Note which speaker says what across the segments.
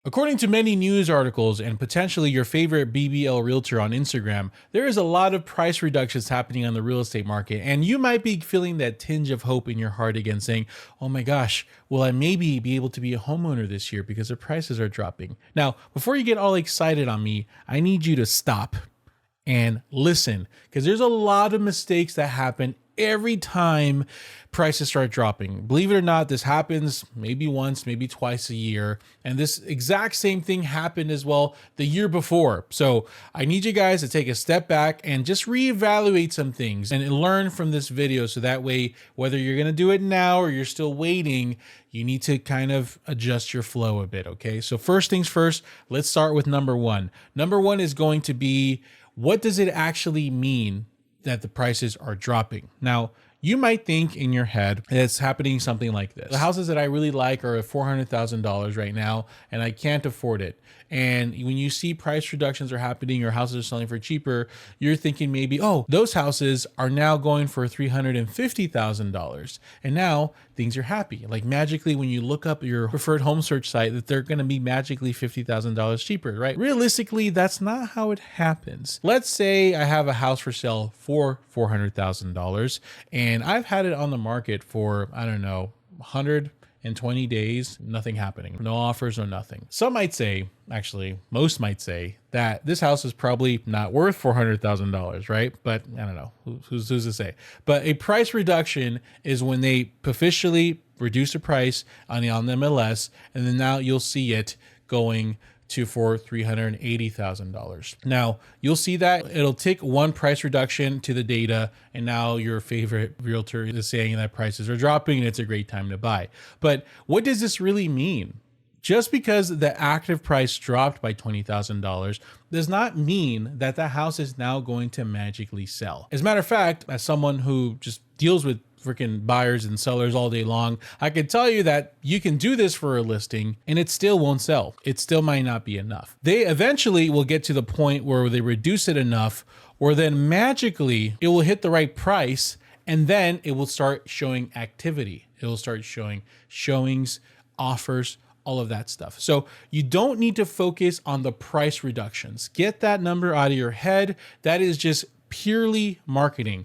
Speaker 1: According to many news articles and potentially your favorite BBL realtor on Instagram, there is a lot of price reductions happening on the real estate market, and you might be feeling that tinge of hope in your heart again, saying, oh my gosh, will I maybe be able to be a homeowner this year because the prices are dropping? Now, before you get all excited on me, I need you to stop and listen, because there's a lot of mistakes that happen every time prices start dropping. Believe it or not, this happens maybe once, maybe twice a year. And this exact same thing happened as well the year before. So I need you guys to take a step back and just reevaluate some things and learn from this video. So that way, whether you're going to do it now or you're still waiting, you need to kind of adjust your flow a bit. Okay. So first things first, let's start with number one. Number one is going to be, what does it actually mean that the prices are dropping? Now, you might think in your head it's happening something like this. The houses that I really like are at $400,000 right now, and I can't afford it. And when you see price reductions are happening or houses are selling for cheaper, you're thinking maybe, oh, those houses are now going for $350,000. And now things are happy. Like magically, when you look up your preferred home search site, that they're going to be magically $50,000 cheaper, right? Realistically, that's not how it happens. Let's say I have a house for sale for $400,000 and I've had it on the market for, I don't know, 120 days, nothing happening, no offers, no nothing. Some might say, actually, most might say that this house is probably not worth $400,000, right? But I don't know, who's to say? But a price reduction is when they officially reduce the price on the MLS, and then now you'll see it going for $380,000. Now you'll see that it'll take one price reduction to the data, and now your favorite realtor is saying that prices are dropping and it's a great time to buy. But what does this really mean? Just because the active price dropped by $20,000 does not mean that the house is now going to magically sell. As a matter of fact, as someone who just deals with freaking buyers and sellers all day long, I can tell you that you can do this for a listing and it still won't sell. It still might not be enough. They eventually will get to the point where they reduce it enough, or then magically it will hit the right price, and then it will start showing activity. It will start showing showings, offers, all of that stuff. So you don't need to focus on the price reductions. Get that number out of your head. That is just purely marketing.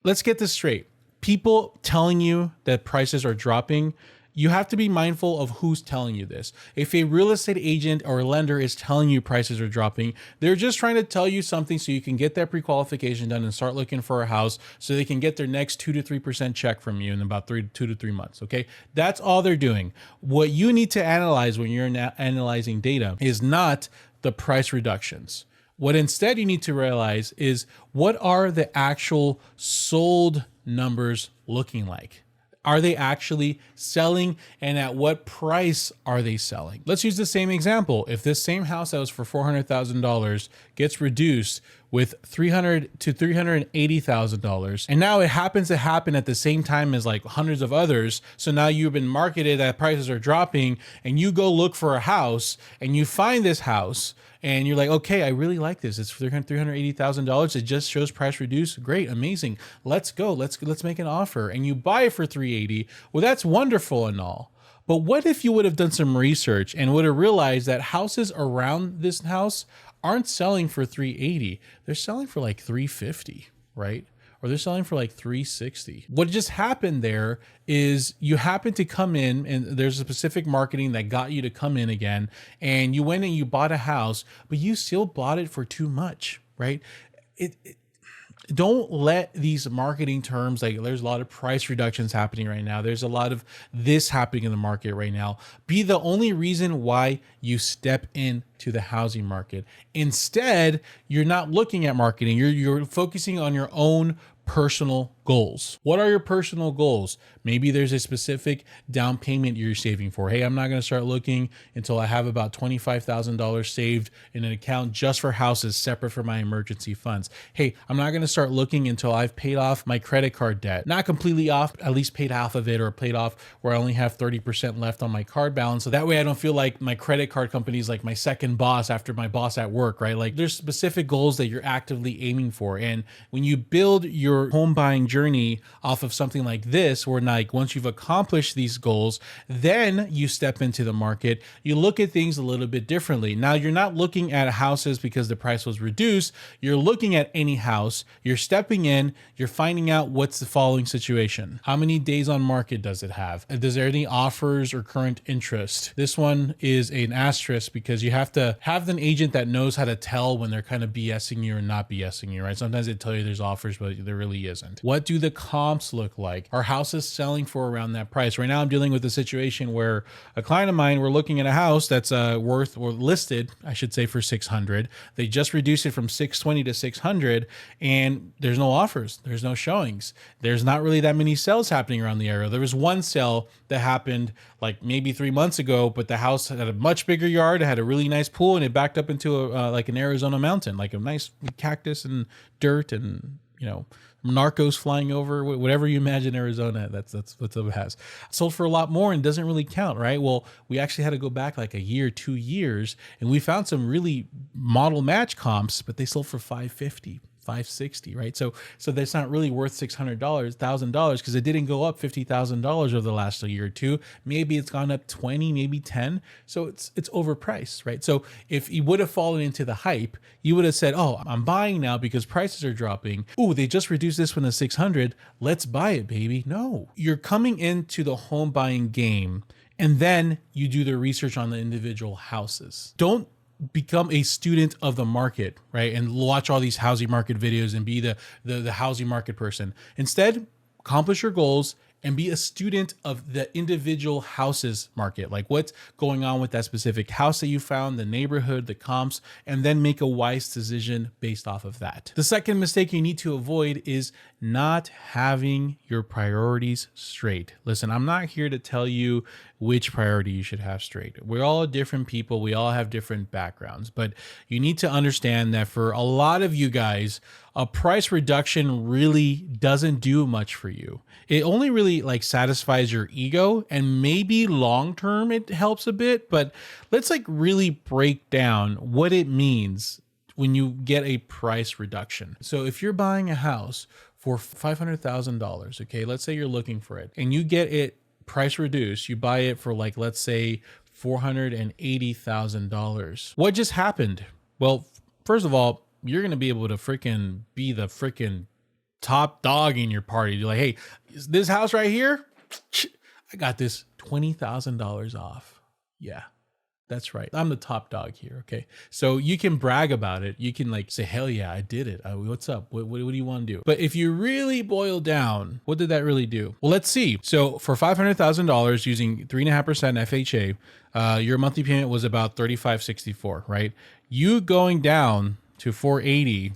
Speaker 1: Let's get this straight. People telling you that prices are dropping, you have to be mindful of who's telling you this. If a real estate agent or lender is telling you prices are dropping, they're just trying to tell you something so you can get that pre-qualification done and start looking for a house so they can get their next 2 to 3% check from you in about 2 to 3 months. Okay. That's all they're doing. What you need to analyze when you're analyzing data is not the price reductions. What instead you need to realize is, what are the actual sold numbers looking like? Are they actually selling, and at what price are they selling? Let's use the same example. If this same house that was for $400,000 gets reduced with $300,000 to $380,000, and now it happens to happen at the same time as like hundreds of others, so now you've been marketed that prices are dropping, and you go look for a house and you find this house and you're like, okay, I really like this. It's $380,000. It just shows price reduced. Great, amazing. Let's go. Let's make an offer. And you buy it for $380,000. Well, that's wonderful and all. But what if you would have done some research and would have realized that houses around this house aren't selling for $380,000. They're selling for like $350,000, right? Or they're selling for like $360,000. What just happened there is you happen to come in, and there's a specific marketing that got you to come in again, and you went and you bought a house, but you still bought it for too much, right? Don't let these marketing terms, like there's a lot of price reductions happening right now, there's a lot of this happening in the market right now, be the only reason why you step into the housing market. Instead, you're not looking at marketing. You're focusing on your own personal goals. What are your personal goals? Maybe there's a specific down payment you're saving for. Hey, I'm not going to start looking until I have about $25,000 saved in an account just for houses, separate from my emergency funds. Hey, I'm not going to start looking until I've paid off my credit card debt. Not completely off, at least paid half of it, or paid off where I only have 30% left on my card balance. So that way I don't feel like my credit card company is like my second boss after my boss at work, right? Like there's specific goals that you're actively aiming for. And when you build your your home buying journey off of something like this, where like once you've accomplished these goals, then you step into the market, you look at things a little bit differently. Now, you're not looking at houses because the price was reduced. You're looking at any house, you're stepping in, you're finding out what's the following situation. How many days on market does it have? Is there any offers or current interest? This one is an asterisk because you have to have an agent that knows how to tell when they're kind of BSing you or not BSing you, right? Sometimes they tell you there's offers, but there really isn't. What do the comps look like? Are houses selling for around that price? Right now, I'm dealing with a situation where a client of mine, we're looking at a house that's worth, or listed, I should say, for 600. They just reduced it from 620 to 600, and there's no offers. There's no showings. There's not really that many sales happening around the area. There was one sale that happened like maybe 3 months ago, but the house had a much bigger yard. It had a really nice pool, and it backed up into like an Arizona mountain, like a nice cactus and dirt and, you know, narcos flying over, whatever you imagine Arizona, that's what it has. Sold for a lot more and doesn't really count, right? Well, we actually had to go back like a year, 2 years, and we found some really model match comps, but they sold for 550. 560, right? So that's not really worth $1,000 because it didn't go up $50,000 over the last year or two. Maybe it's gone up 20, maybe 10. So it's overpriced, right? So if you would have fallen into the hype, you would have said, "Oh, I'm buying now because prices are dropping. Oh, they just reduced this one to 600. Let's buy it, baby." No, you're coming into the home buying game, and then you do the research on the individual houses. Don't become a student of the market, right? And watch all these housing market videos and be the housing market person. Instead, accomplish your goals and be a student of the individual houses market, like what's going on with that specific house that you found, the neighborhood, the comps, and then make a wise decision based off of that. The second mistake you need to avoid is not having your priorities straight. Listen, I'm not here to tell you which priority you should have straight. We're all different people. We all have different backgrounds, but you need to understand that for a lot of you guys, a price reduction really doesn't do much for you. It only really like satisfies your ego, and maybe long-term it helps a bit, but let's like really break down what it means when you get a price reduction. So if you're buying a house for $500,000, okay, let's say you're looking for it and you get it price reduced, you buy it for like, let's say $480,000. What just happened? Well, first of all, you're going to be able to freaking be the freaking top dog in your party. You're like, "Hey, this house right here, I got this $20,000 off." Yeah, that's right. I'm the top dog here. Okay. So you can brag about it. You can like say, "Hell yeah, I did it. What's up? What do you want to do?" But if you really boil down, what did that really do? Well, let's see. So for $500,000 using 3.5% FHA, your monthly payment was about $3,564, right? You going down to 480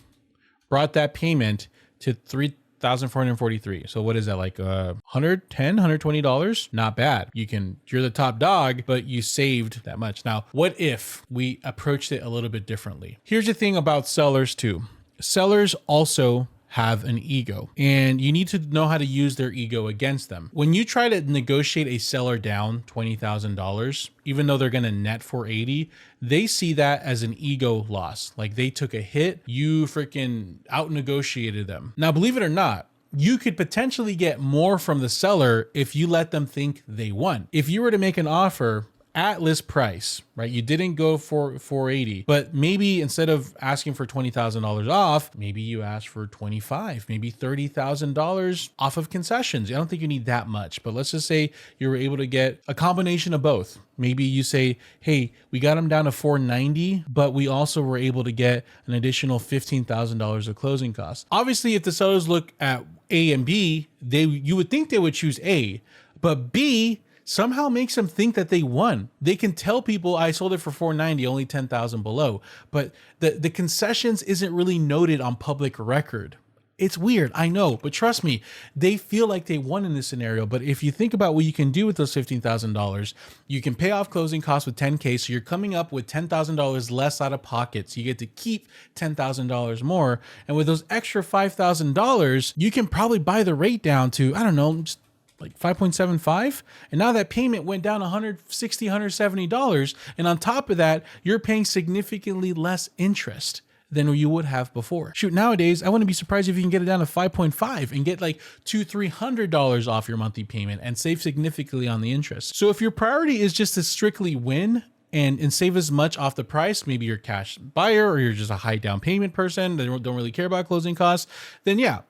Speaker 1: brought that payment to $3,443. So what is that, like $120? Not bad. You're the top dog, but you saved that much. Now, what if we approached it a little bit differently? Here's the thing about sellers too. Sellers also have an ego, and you need to know how to use their ego against them. When you try to negotiate a seller down $20,000, even though they're going to net 480, they see that as an ego loss. Like they took a hit, you freaking out negotiated them. Now, believe it or not, you could potentially get more from the seller if you let them think they won. If you were to make an offer at list price, right? You didn't go for 480, but maybe instead of asking for $20,000 off, maybe you asked for 25, maybe $30,000 off of concessions. I don't think you need that much, but let's just say you were able to get a combination of both. Maybe you say, "Hey, we got them down to 490, but we also were able to get an additional $15,000 of closing costs." Obviously, if the sellers look at A and B, you would think they would choose A, but B somehow makes them think that they won. They can tell people, "I sold it for 490, only 10,000 below." But the concessions isn't really noted on public record. It's weird, I know, but trust me, they feel like they won in this scenario. But if you think about what you can do with those $15,000, you can pay off closing costs with 10K. So you're coming up with $10,000 less out of pocket. So you get to keep $10,000 more. And with those extra $5,000, you can probably buy the rate down to, I don't know, just like 5.75. And now that payment went down $160, $170. And on top of that, you're paying significantly less interest. than you would have before. Shoot, nowadays, I wouldn't be surprised if you can get it down to 5.5 and get like $200-300 off your monthly payment and save significantly on the interest. So if your priority is just to strictly win and save as much off the price, maybe you're a cash buyer or you're just a high down payment person that don't really care about closing costs, then yeah,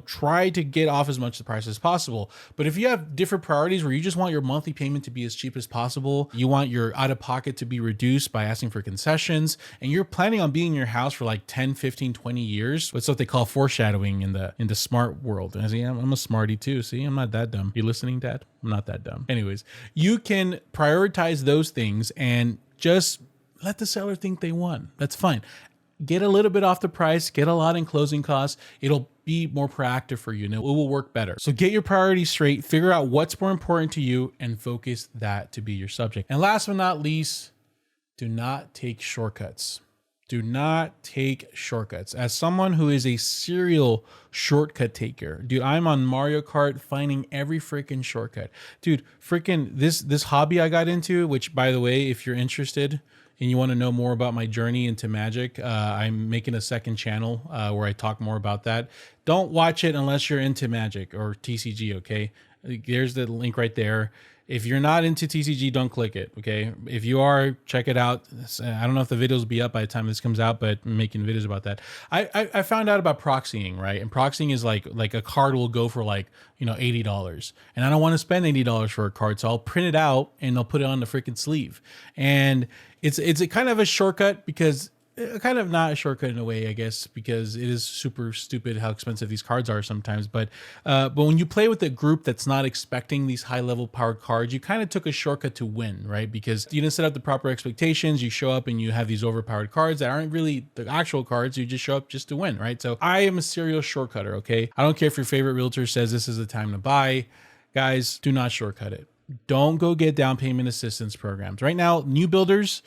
Speaker 1: try to get off as much of the price as possible. But if you have different priorities where you just want your monthly payment to be as cheap as possible, you want your out of pocket to be reduced by asking for concessions, and you're planning on being in your house for like 10, 15, 20 years, what's what they call foreshadowing in the smart world. And I say, I'm a smarty too. See, I'm not that dumb. You listening, Dad? I'm not that dumb. Anyways, you can prioritize those things and just let the seller think they won. That's fine. Get a little bit off the price, get a lot in closing costs. It'll be more proactive for you and it will work better. So get your priorities straight, figure out what's more important to you and focus that to be your subject. And last but not least, do not take shortcuts. Do not take shortcuts. As someone who is a serial shortcut taker, dude, I'm on Mario Kart finding every freaking shortcut. Dude, freaking this hobby I got into, which by the way, if you're interested and you want to know more about my journey into magic, I'm making a second channel where I talk more about that. Don't watch it unless you're into magic or TCG, okay? There's the link right there. If you're not into TCG, don't click it, okay? If you are, check it out. I don't know if the videos will be up by the time this comes out, but I'm making videos about that. I found out about proxying, right? And proxying is like a card will go for like, $80. And I don't want to spend $80 for a card, so I'll print it out and I'll put it on the freaking sleeve. And it's a kind of a shortcut because kind of not a shortcut in a way, I guess, because it is super stupid how expensive these cards are sometimes. But when you play with a group that's not expecting these high level powered cards, you kind of took a shortcut to win, right? Because you didn't set up the proper expectations. You show up and you have these overpowered cards that aren't really the actual cards. You just show up just to win, right? So I am a serial shortcutter, okay? I don't care if your favorite realtor says this is the time to buy. Guys, do not shortcut it. Don't go get down payment assistance programs. Right now, new builders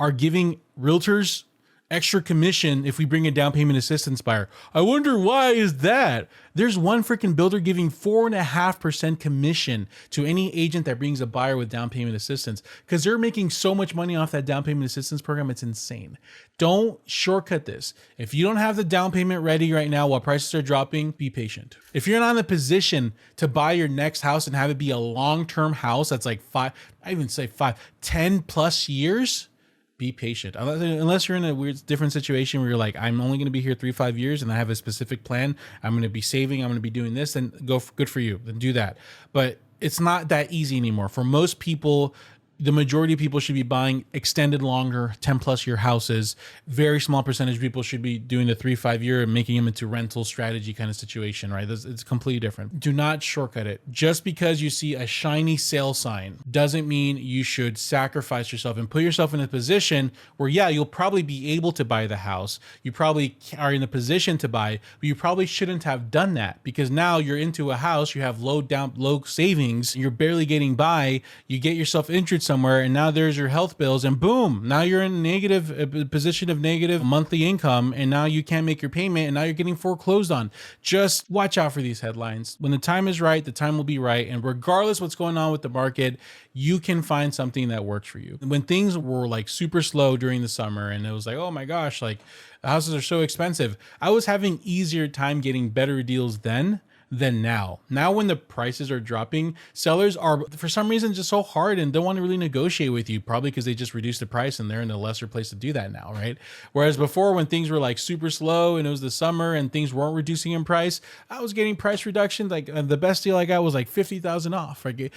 Speaker 1: are giving realtors extra commission if we bring a down payment assistance buyer. I wonder why is that? There's one freaking builder giving 4.5% commission to any agent that brings a buyer with down payment assistance because they're making so much money off that down payment assistance program. It's insane. Don't shortcut this. If you don't have the down payment ready right now while prices are dropping, be patient. If you're not in a position to buy your next house and have it be a long-term house that's like 10 plus years, be patient. Unless you're in a weird different situation where you're like, I'm only going to be here 3-5 years and I have a specific plan. I'm going to be saving. I'm going to be doing this, then good for you. Then do that. But it's not that easy anymore. For most people, the majority of people should be buying extended longer 10 plus year houses. Very small percentage of people should be doing the 3-5 year and making them into rental strategy kind of situation, right? It's completely different. Do not shortcut it. Just because you see a shiny sale sign doesn't mean you should sacrifice yourself and put yourself in a position where, yeah, you'll probably be able to buy the house. You probably are in a position to buy, but you probably shouldn't have done that because now you're into a house, you have low savings, you're barely getting by, you get yourself injured somewhere, and now there's your health bills, and boom, now you're in a position of negative monthly income, and now you can't make your payment, and now you're getting foreclosed on. Just watch out for these headlines. When the time is right, the time will be right, and regardless what's going on with the market, you can find something that works for you. When things were like super slow during the summer, and it was like, oh my gosh, like the houses are so expensive, I was having easier time getting better deals then than now. Now when the prices are dropping, sellers are for some reason just so hard and don't want to really negotiate with you, probably because they just reduced the price and they're in a lesser place to do that now, right? Whereas before, when things were like super slow and it was the summer and things weren't reducing in price, I was getting price reductions. Like the best deal I got was like 50,000 off. Like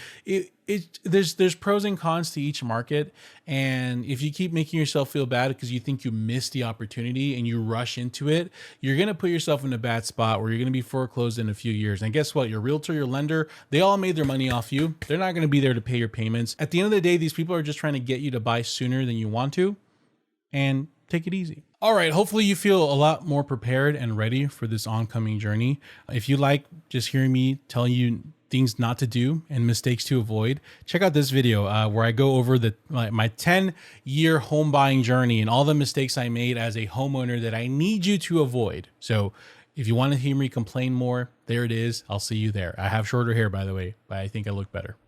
Speaker 1: there's pros and cons to each market, and if you keep making yourself feel bad because you think you missed the opportunity and you rush into it, you're gonna put yourself in a bad spot where you're gonna be foreclosed in a few years. And guess what? Your realtor, your lender, they all made their money off you. They're not gonna be there to pay your payments. At the end of the day, these people are just trying to get you to buy sooner than you want to, and take it easy. All right, hopefully you feel a lot more prepared and ready for this oncoming journey. If you like just hearing me tell you things not to do and mistakes to avoid, check out this video where I go over my 10-year home buying journey and all the mistakes I made as a homeowner that I need you to avoid. So if you want to hear me complain more, there it is. I'll see you there. I have shorter hair, by the way, but I think I look better.